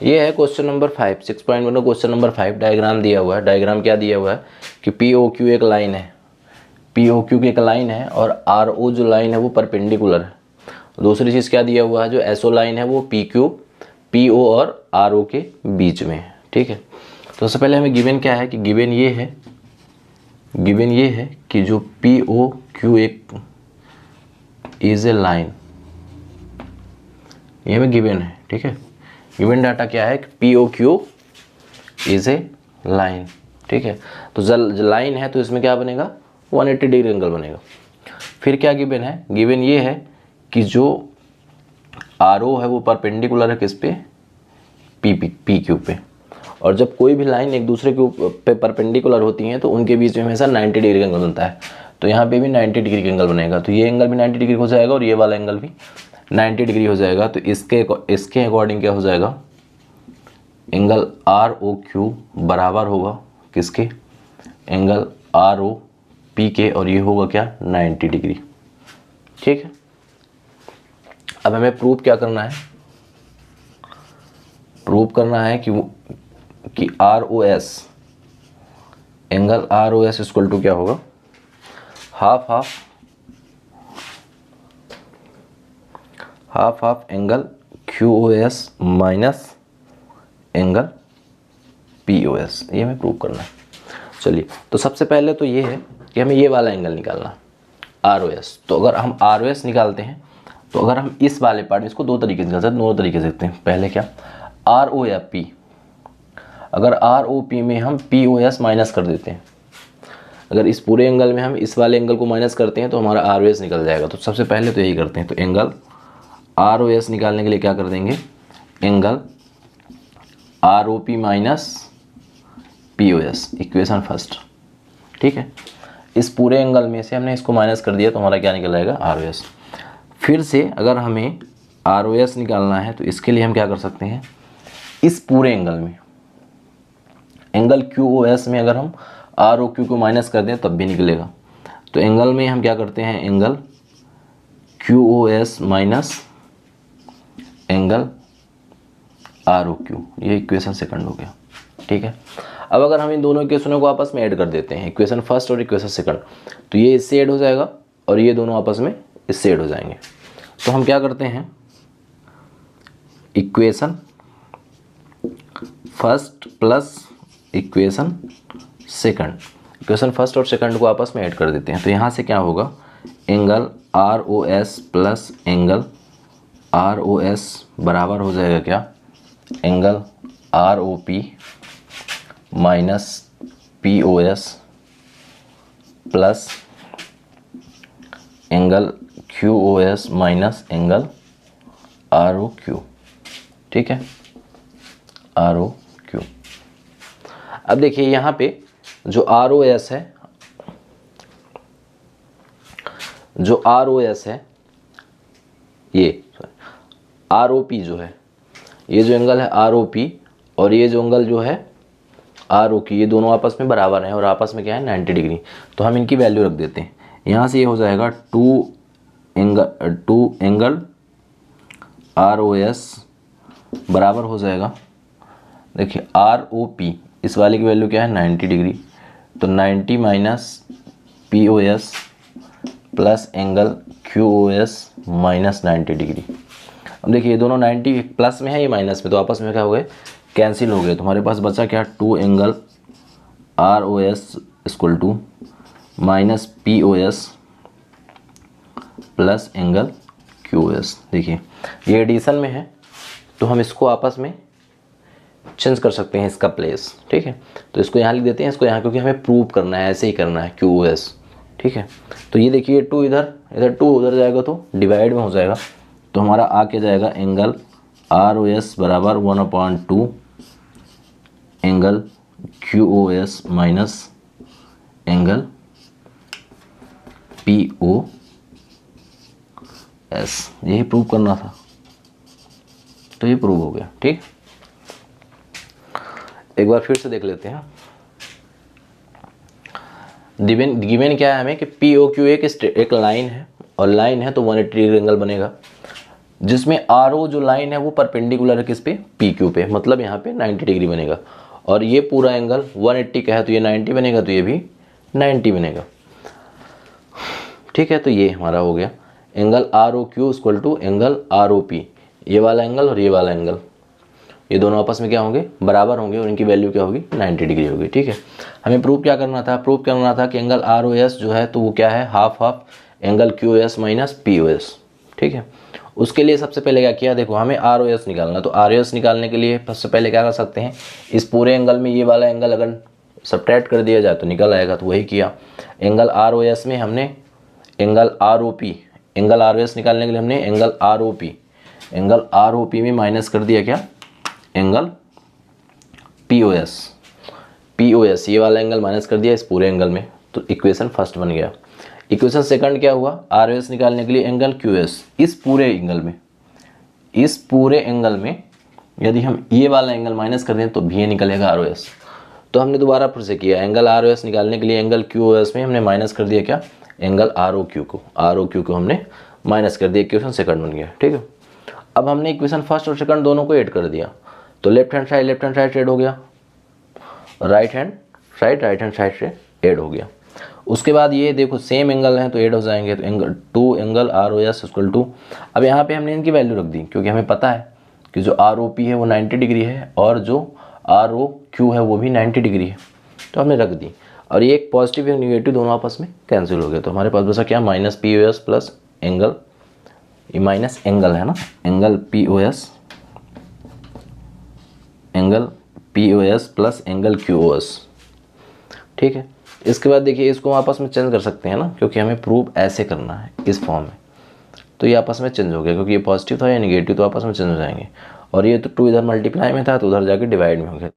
ये है question number 5, 6.1 का क्वेश्चन नंबर 5। डायग्राम दिया हुआ है। डायग्राम क्या दिया हुआ है कि पी ओ क्यू एक लाइन है, पी ओ क्यू की एक लाइन है और आर ओ जो लाइन है वो परपेंडिकुलर है। दूसरी चीज़ क्या दिया हुआ है, जो एस ओ लाइन है वो पी क्यू, पी ओ और आर ओ के बीच में है। ठीक है, तो सबसे पहले हमें गिवन क्या है कि गिवन ये है कि जो पी ओ क्यू एक इज ए लाइन, ये हमें गिवन है। ठीक है, गिवन डाटा क्या है कि P O Q is a line. ठीक है, तो जब लाइन है तो इसमें क्या बनेगा, 180 डिग्री एंगल बनेगा। फिर क्या गिवन है, गिवन ये है कि जो आर ओ है वो परपेंडिकुलर है किस पे, पी क्यू पे। और जब कोई भी लाइन एक दूसरे के पे परपेंडिकुलर होती हैं तो उनके बीच में हमेशा 90 डिग्री एंगल बनता है। तो यहाँ पे भी 90 डिग्री का एंगल बनेगा, तो ये एंगल भी 90 डिग्री हो जाएगा और ये वाला एंगल भी 90 डिग्री हो जाएगा। तो इसके अकॉर्डिंग क्या हो जाएगा, एंगल आर ओ क्यू बराबर होगा किसके, एंगल आर ओ पी के, और ये होगा क्या, 90 डिग्री। ठीक है, अब हमें प्रूफ क्या करना है, प्रूफ करना है कि R O S, angle R O S equal to क्या होगा, half angle Q O S minus angle P O S. ये हमें प्रूव करना है। चलिए, तो सबसे पहले तो ये है कि हमें ये वाला एंगल निकालना, आर ओ एस। तो अगर हम आर ओ एस निकालते हैं तो अगर हम इस वाले पार्ट में इसको दो तरीके से निकाल सकते हैं, दोनों तरीके से देखते हैं। पहले क्या, आर ओ या पी, अगर आर ओ पी में हम पी ओ एस माइनस कर देते हैं, अगर इस पूरे एंगल में हम इस वाले एंगल को माइनस करते हैं तो हमारा आर ओ एस निकल जाएगा। तो सबसे पहले तो यही करते हैं। तो एंगल आर ओ एस निकालने के लिए क्या कर देंगे, angle R O P minus P O S, equation first. ठीक है, इस पूरे एंगल में से हमने इसको माइनस कर दिया तो हमारा क्या निकल आएगा, आर ओ एस। फिर से अगर हमें आर ओ एस निकालना है तो इसके लिए हम क्या कर सकते हैं, इस पूरे एंगल में, एंगल क्यू ओ एस में अगर हम आर ओ क्यू को माइनस कर दें तब भी निकलेगा। तो एंगल में हम क्या करते हैं, angle Q O S minus angle R O Q, ये इक्वेशन सेकंड हो गया। ठीक है, अब अगर हम इन दोनों इक्वेशनों को आपस में ऐड कर देते हैं, इक्वेशन फर्स्ट और इक्वेशन सेकंड, तो ये इससे ऐड हो जाएगा और ये दोनों आपस में इससे ऐड हो जाएंगे। तो हम क्या करते हैं, equation first plus equation second, equation first और सेकंड को आपस में ऐड कर देते हैं। तो यहाँ से क्या होगा, angle R O S plus angle R O S बराबर हो जाएगा क्या, angle R O P minus P O S plus angle Q O S minus angle R O Q. ठीक है, आर ओ क्यू। अब देखिए यहाँ पे जो आर ओ एस है, जो आर ओ एस है, ये आर ओ पी जो है, ये जो एंगल है आर ओ पी और ये जो एंगल जो है आर ओ की, ये दोनों आपस में बराबर हैं और आपस में क्या है, 90 डिग्री। तो हम इनकी वैल्यू रख देते हैं। यहाँ से ये हो जाएगा two angle R O S बराबर हो जाएगा, देखिए आर ओ पी, इस वाले की वैल्यू क्या है, 90 डिग्री। तो 90 minus P O S plus angle Q O S minus 90 degree. अब देखिए ये दोनों 90 प्लस में है, ये माइनस में, तो आपस में क्या हो गए, कैंसिल हो गए। तो हमारे पास बचा क्या, two angle R O S equal to minus P O S plus angle Q O S. देखिए ये एडिशन में है तो हम इसको आपस में चेंज कर सकते हैं, इसका प्लेस। ठीक है, तो इसको यहाँ लिख देते हैं, इसको यहाँ, क्योंकि हमें प्रूव करना है, ऐसे ही करना है, क्यू ओ एस। ठीक है, तो ये देखिए टू इधर, इधर टू उधर जाएगा तो डिवाइड में हो जाएगा। तो हमारा आके जाएगा एंगल आर ओ एस बराबर 1/2 angle Q O S minus angle P O S. यही प्रूव करना था, तो ये प्रूव हो गया। ठीक, एक बार फिर से देख लेते हैं। गिवन क्या है हमें कि पी ओ क्यू एक लाइन है, और लाइन है तो 180 डिग्री एंगल बनेगा। जिसमें आर ओ जो लाइन है वो परपेंडिकुलर है किस पे, पी क्यू पे, मतलब यहाँ पे 90 डिग्री बनेगा। और ये पूरा एंगल 180 का है तो ये 90 बनेगा, तो ये भी 90 बनेगा। ठीक है, तो ये हमारा हो गया angle R O Q equal to angle R O P. ये वाला एंगल और ये वाला एंगल, ये दोनों आपस में क्या होंगे, बराबर होंगे, और इनकी वैल्यू क्या होगी, 90 डिग्री होगी। ठीक है, हमें प्रूव क्या करना था, प्रूव करना था कि एंगल आर ओ एस जो है तो वो क्या है, half of angle Q S minus P O S. ठीक है, उसके लिए सबसे पहले क्या किया, देखो हमें आर ओ एस निकालना, तो आर ओ एस निकालने के लिए सबसे पहले क्या कर सकते हैं, इस पूरे एंगल में ये वाला एंगल अगर सब्ट्रैक्ट कर दिया जाए तो निकल आएगा, तो वही किया। एंगल आर ओ एस में हमने angle R O P, angle R O S निकालने के लिए हमने एंगल आर ओ पी में माइनस कर दिया क्या, एंगल पी ओ एस, ये वाला एंगल माइनस कर दिया इस पूरे एंगल में, तो इक्वेशन फर्स्ट बन गया। इक्वेशन सेकंड क्या हुआ, आर ओ एस निकालने के लिए एंगल क्यू एस, इस पूरे एंगल में यदि हम ये वाला एंगल माइनस कर दें तो भी ये निकलेगा आर ओ एस। तो हमने दोबारा फिर से किया, एंगल आर ओ एस निकालने के लिए एंगल क्यू ओ एस में हमने माइनस कर दिया क्या, एंगल आर ओ क्यू को हमने माइनस कर दिया, इक्वेशन सेकंड बन गया। ठीक है, अब हमने इक्वेशन फर्स्ट और सेकंड दोनों को ऐड कर दिया, तो लेफ्ट हैंड साइड ऐड हो गया, राइट हैंड साइड से ऐड हो गया। उसके बाद ये देखो सेम एंगल है तो ऐड हो जाएंगे, तो angle R O S equal to, अब यहाँ पे हमने इनकी वैल्यू रख दी क्योंकि हमें पता है कि जो आर ओ पी है वो 90 डिग्री है और जो आर ओ क्यू है वो भी 90 डिग्री है, तो हमने रख दी। और ये एक पॉजिटिव और निगेटिव दोनों आपस में कैंसिल हो गए, तो हमारे पास बचा क्या, minus P O S plus angle, ये माइनस एंगल है ना, angle P O S plus angle Q O S. ठीक है, इसके बाद देखिए इसको आपस में चेंज कर सकते हैं ना, क्योंकि हमें प्रूव ऐसे करना है इस फॉर्म में, तो ये आपस में चेंज हो गया, क्योंकि ये पॉजिटिव था या निगेटिव तो आपस में चेंज हो जाएंगे। और ये तो 2 इधर मल्टीप्लाई में था तो उधर जाके डिवाइड में हो गया।